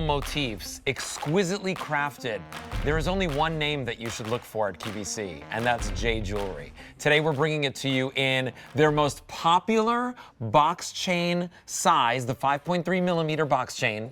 Motifs, exquisitely crafted. There is only one name that you should look for at QVC, and that's J Jewelry. Today we're bringing it to you in their most popular box chain size, the 5.3mm box chain.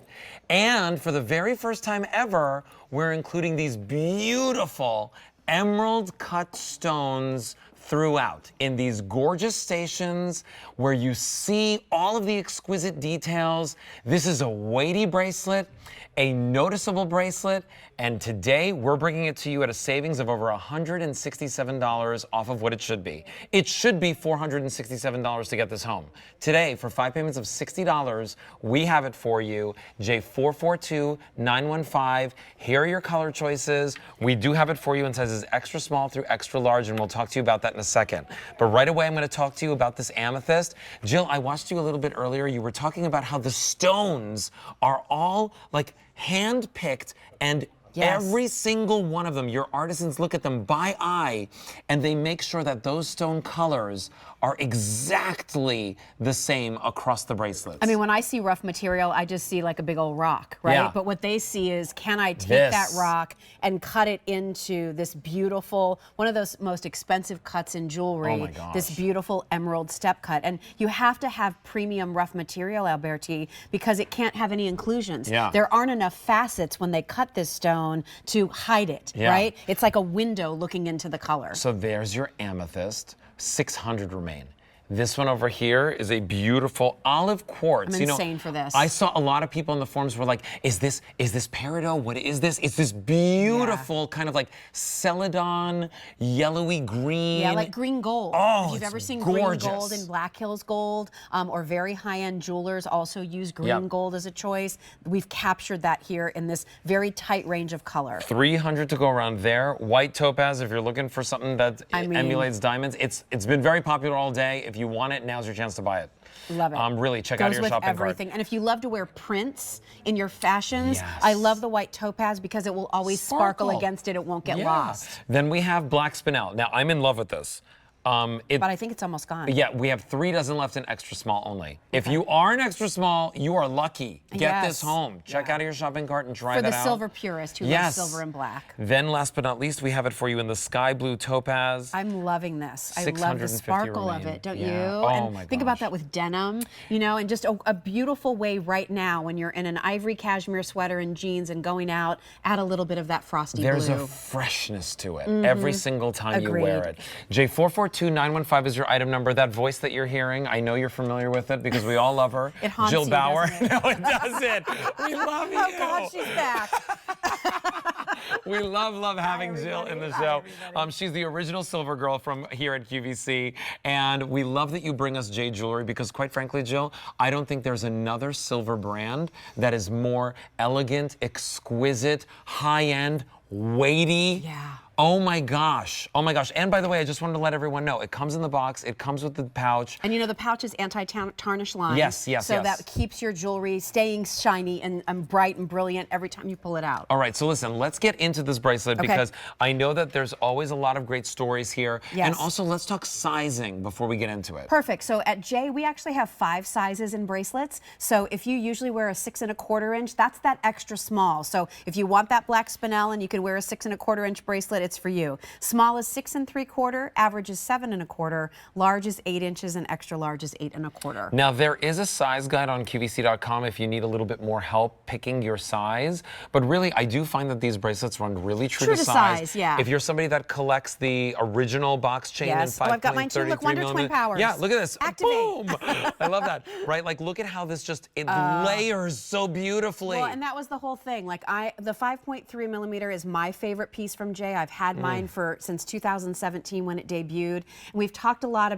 And for the very first time ever, we're including these beautiful emerald cut stones throughout in these gorgeous stations where you see all of the exquisite details. This is a weighty bracelet, a noticeable bracelet, and today we're bringing it to you at a savings of over $167 off of what it should be. It should be $467 to get this home. Today, for 5 payments of $60, we have it for you. J442915. Here are your color choices. We do have it for you in sizes extra small through extra large, and we'll talk to you about that in a second. But right away, I'm going to talk to you about this amethyst. Jill, I watched you a little bit earlier. You were talking about how the stones are all like hand-picked, and every single one of them, your artisans look at them by eye, and they make sure that those stone colors are exactly the same across the bracelets. I mean, when I see rough material, I just see like a big old rock, right? Yeah. But what they see is, can I take that rock and cut it into this beautiful, one of those most expensive cuts in jewelry, oh my gosh, this beautiful emerald step cut. And you have to have premium rough material, Alberti, because it can't have any inclusions. Yeah. There aren't enough facets when they cut this stone to hide it, right? It's like a window looking into the color. So there's your amethyst. 600 remain. This one over here is a beautiful olive quartz. I'm insane for this. I saw a lot of people in the forums were like, is this peridot? What is this? It's this beautiful kind of like celadon, yellowy green. Yeah, like green gold. Oh, if you've ever seen gorgeous. Green gold in Black Hills gold, or very high-end jewelers also use green gold as a choice. We've captured that here in this very tight range of color. 300 to go around there. White topaz, if you're looking for something that emulates diamonds. It's been very popular all day. If you want it, now's your chance to buy it. Love it. Really, check out your shopping everything. cart. And if you love to wear prints in your fashions, I love the white topaz because it will always sparkle against it. It won't get lost. Then we have black spinel. Now, I'm in love with this. But I think it's almost gone. Yeah, we have 3 dozen left in extra small only. If you are an extra small, you are lucky. Get this home. Check out your shopping cart and try that out. For the silver purist who loves silver and black. Then last but not least, we have it for you in the sky blue topaz. I'm loving this. I love the sparkle of it, don't you? Oh and my gosh. Think about that with denim, you know, and just a beautiful way right now when you're in an ivory cashmere sweater and jeans and going out, add a little bit of that frosty There's blue. a freshness to it every single time you wear it. J442915 is your item number. That voice that you're hearing, I know you're familiar with it because we all love her. It haunts Jill you, Bauer. doesn't it? No, it doesn't. We love you. Oh God, she's back. We love having Jill in the show. She's the original silver girl from here at QVC, and we love that you bring us J Jewelry because, quite frankly, Jill, I don't think there's another silver brand that is more elegant, exquisite, high-end, weighty. Yeah. Oh my gosh. Oh my gosh. And by the way, I just wanted to let everyone know, it comes in the box, it comes with the pouch. And you know, the pouch is anti-tarnish line. Yes. So that keeps your jewelry staying shiny and bright and brilliant every time you pull it out. All right, so listen, let's get into this bracelet because I know that there's always a lot of great stories here. Yes. And also, let's talk sizing before we get into it. Perfect. So at J, we actually have 5 sizes in bracelets. So if you usually wear a 6 1/4 inch, that's that extra small. So if you want that black spinel and you can wear a 6 1/4 inch bracelet, it's for you. Small is 6 3/4, average is 7 1/4, large is 8 inches, and extra large is 8 1/4. Now there is a size guide on QVC.com if you need a little bit more help picking your size. But really, I do find that these bracelets run really true to size. Yeah. If you're somebody that collects the original box chain in 5.33mm. I've got mine too. Look, Wonder Twin Powers. Yeah, look at this. Activate. Boom! I love that. Right? Like, look at how this just layers so beautifully. Well, and that was the whole thing. Like, the 5.3mm is my favorite piece from J. I've had mine since 2017 when it debuted. And we've talked a lot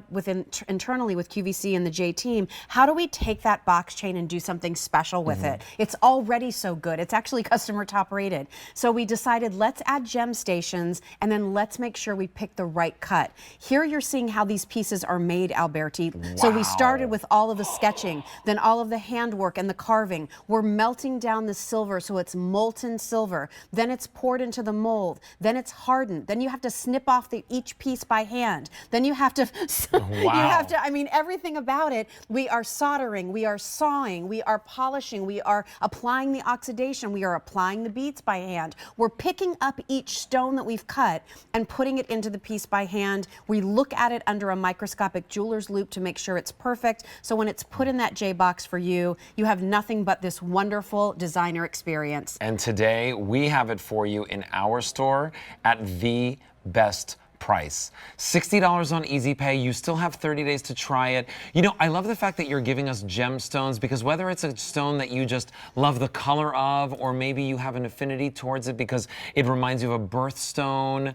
internally with QVC and the J team. How do we take that box chain and do something special with it? It's already so good. It's actually customer top rated. So we decided, let's add gem stations and then let's make sure we pick the right cut. Here you're seeing how these pieces are made, Alberti. Wow. So we started with all of the sketching, then all of the handwork and the carving. We're melting down the silver so it's molten silver. Then it's poured into the mold. Then it's hardened. Then you have to snip off each piece by hand. Then you have to, Wow. I mean, everything about it. We are soldering, we are sawing, we are polishing, we are applying the oxidation, we are applying the beads by hand. We're picking up each stone that we've cut and putting it into the piece by hand. We look at it under a microscopic jeweler's loupe to make sure it's perfect. So when it's put in that J box for you, you have nothing but this wonderful designer experience. And today we have it for you in our store at the best price. $60 on Easy Pay. You still have 30 days to try it. You know, I love the fact that you're giving us gemstones, because whether it's a stone that you just love the color of, or maybe you have an affinity towards it because it reminds you of a birthstone,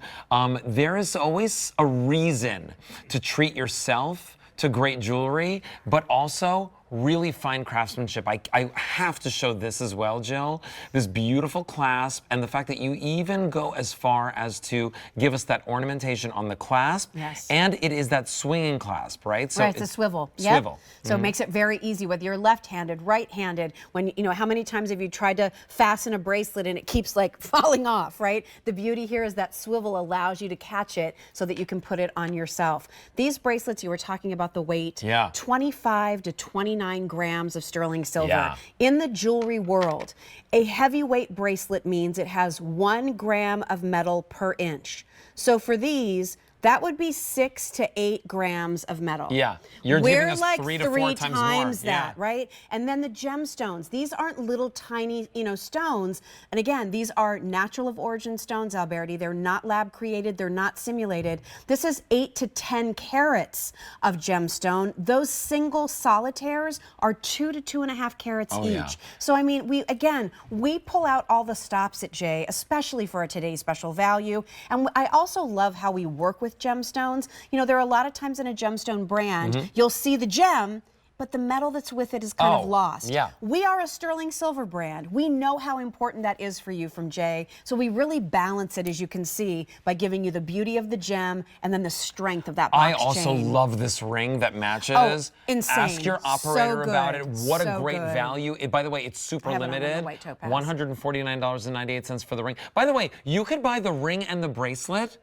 there is always a reason to treat yourself to great jewelry, but also really fine craftsmanship. I have to show this as well, Jill. This beautiful clasp, and the fact that you even go as far as to give us that ornamentation on the clasp. Yes. And it is that swinging clasp, right? So right, it's a swivel. Yep. Swivel. So it makes it very easy, whether you're left-handed, right-handed. When, you know, how many times have you tried to fasten a bracelet and it keeps like falling off, right? The beauty here is that swivel allows you to catch it so that you can put it on yourself. These bracelets, you were talking about the weight, 25 to 29 grams of sterling silver. Yeah. In the jewelry world, a heavyweight bracelet means it has 1 gram of metal per inch. So for these, that would be 6 to 8 grams of metal. Yeah, you're We're giving us like 3 to 4 times more. that, right? And then the gemstones. These aren't little tiny, you know, stones. And again, these are natural of origin stones, Alberti. They're not lab created. They're not simulated. This is 8 to 10 carats of gemstone. Those single solitaires are 2 to 2.5 carats each. Yeah. So I mean, we pull out all the stops at Jay, especially for a today's special value. And I also love how we work with gemstones. You know, there are a lot of times in a gemstone brand, you'll see the gem, but the metal that's with it is kind of lost. Yeah. We are a sterling silver brand. We know how important that is for you from Jay. So we really balance it, as you can see, by giving you the beauty of the gem and then the strength of that box I also chain. love this ring that matches. Oh, insane. Ask your operator So about good. it. What a So great good. value. By the way, it's super I have it on the limited. white topaz. $149.98 for the ring. By the way, you could buy the ring and the bracelet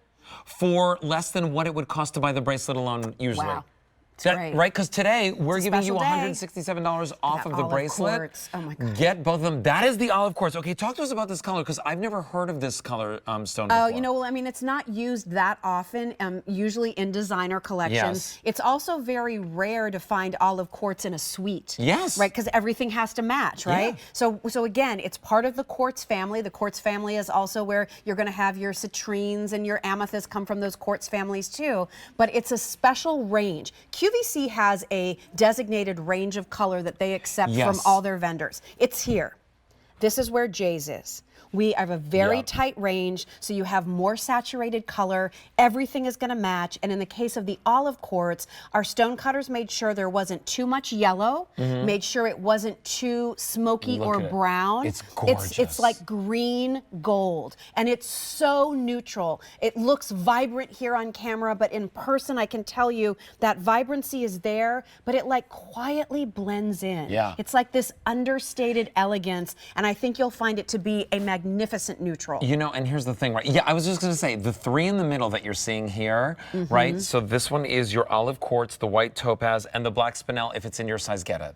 for less than what it would cost to buy the bracelet alone usually. Wow. Great. Right, because today we're giving you special day. $167 off That of the olive bracelet. quartz. Oh my God. Get both of them. That is the olive quartz. Okay, talk to us about this color, because I've never heard of this color stone before. Oh, you know, well, I mean, it's not used that often, usually in designer collections. Yes. It's also very rare to find olive quartz in a suite. Yes. Right, because everything has to match, right? Yeah. So again, it's part of the quartz family. The quartz family is also where you're going to have your citrines and your amethysts come from those quartz families too. But it's a special range. QVC has a designated range of color that they accept from all their vendors. It's here. This is where Jay's is. We have a very tight range, so you have more saturated color. Everything is going to match. And in the case of the olive quartz, our stone cutters made sure there wasn't too much yellow, made sure it wasn't too smoky or brown. It's gorgeous. It's like green gold, and it's so neutral. It looks vibrant here on camera, but in person, I can tell you that vibrancy is there, but it like quietly blends in. Yeah. It's like this understated elegance, and I think you'll find it to be a magnificent neutral. You know, and here's the thing, right? Yeah, I was just going to say, the 3 in the middle that you're seeing here, right? So this one is your olive quartz, the white topaz, and the black spinel. If it's in your size, get it.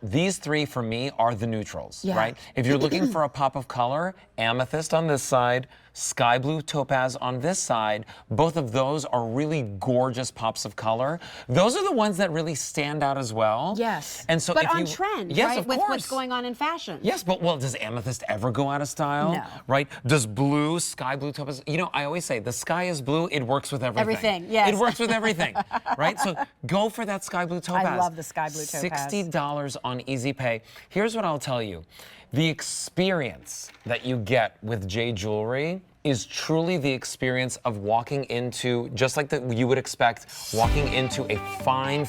These 3 for me are the neutrals, right? If you're looking for a pop of color, amethyst on this side, sky blue topaz on this side. Both of those are really gorgeous pops of color. Those are the ones that really stand out as well. Yes. And so but if on you, trend, yes, right? of With course. what's going on in fashion. Yes, but well, does amethyst ever go out of style? No. Right? Does blue, sky blue topaz, you know, I always say the sky is blue, it works with everything. Everything, yes. It works with everything, right? So go for that sky blue topaz. I love the sky blue topaz. $60 on Easy Pay. Here's what I'll tell you. The experience that you get with Jay Jewelry is truly the experience of walking into, just like you would expect, walking into a fine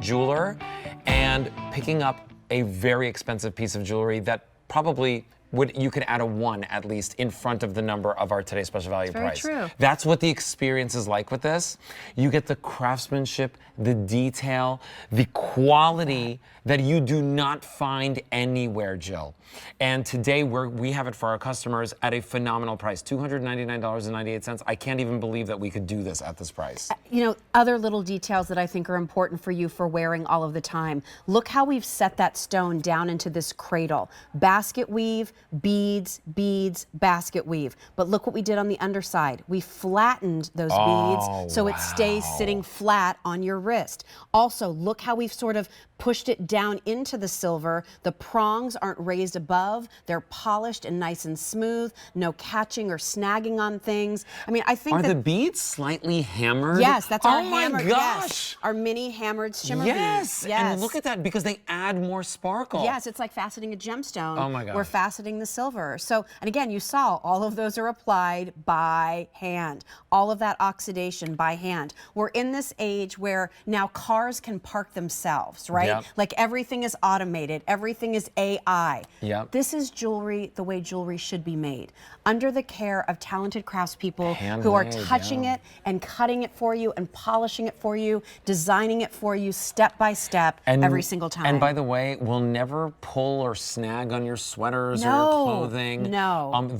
jeweler and picking up a very expensive piece of jewelry that probably you could add a 1 at least in front of the number of our today's special value Very price. true. That's what the experience is like with this. You get the craftsmanship, the detail, the quality that you do not find anywhere, Jill. And today we have it for our customers at a phenomenal price, $299.98. I can't even believe that we could do this at this price. You know, other little details that I think are important for you for wearing all of the time. Look how we've set that stone down into this cradle. Basket weave, beads, beads, basket weave. But look what we did on the underside. We flattened those beads so it stays sitting flat on your wrist. Also, look how we've sort of pushed it down into the silver. The prongs aren't raised above. They're polished and nice and smooth. No catching or snagging on things. I mean, I think Are the beads slightly hammered? Yes, that's our hammered. Oh my gosh! Yes, our mini hammered shimmer Yes, beads. Yes, and look at that because they add more sparkle. Yes, it's like faceting a gemstone. Oh my gosh. We're faceting the silver. So, and again, you saw all of those are applied by hand. All of that oxidation by hand. We're in this age where now cars can park themselves, right? Yep. Like everything is automated, everything is AI. Yep. This is jewelry the way jewelry should be made, under the care of talented craftspeople who are Handmade, touching it and cutting it for you and polishing it for you, designing it for you step by step every single time. And by the way, we'll never pull or snag on your sweaters or your clothing. No.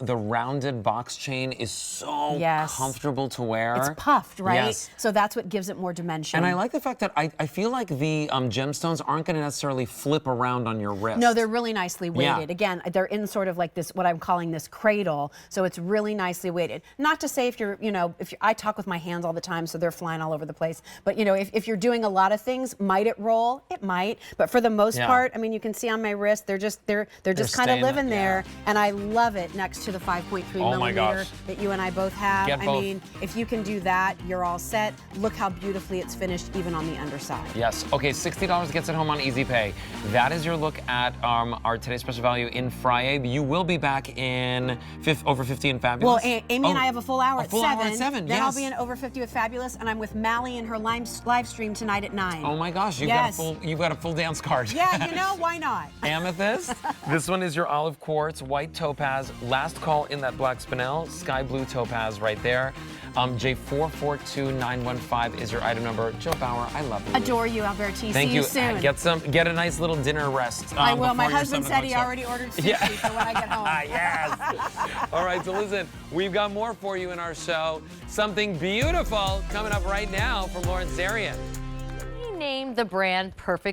The rounded box chain is so comfortable to wear. It's puffed, right? Yes. So that's what gives it more dimension. And I like the fact that I feel like the gemstones aren't going to necessarily flip around on your wrist. No, they're really nicely weighted. Yeah. Again, they're in sort of like this, what I'm calling this cradle. So it's really nicely weighted. Not to say if you're, I talk with my hands all the time, so they're flying all over the place. But if you're doing a lot of things, might it roll? It might. But for the most part, I mean, you can see on my wrist, they're just kind of living there. And I love it next to the 5.3 millimeter that you and I both have. I mean, if you can do that, you're all set. Look how beautifully it's finished, even on the underside. Yes. Okay, $60 gets it home on Easy Pay. That is your look at our today's special value in Friday. You will be back in Over 50 and Fabulous. Well, Amy and I have a full hour at 7. Hour at 7, Then I'll be in Over 50 with Fabulous, and I'm with Mally in her live stream tonight at 9. Oh my gosh, you've got a full dance card. Yeah, why not? Amethyst. This one is your olive quartz, white topaz, last call in that black spinel, sky blue topaz right there. J442915 is your item number. Joe Bauer, I love you. Adore you, Alberti. Thank See you soon. Get a nice little dinner rest. I will. My husband said he already ordered sushi for when I get home. Yes. All right, so listen, we've got more for you in our show. Something beautiful coming up right now from Lawrence Zarian. He named the brand Perfect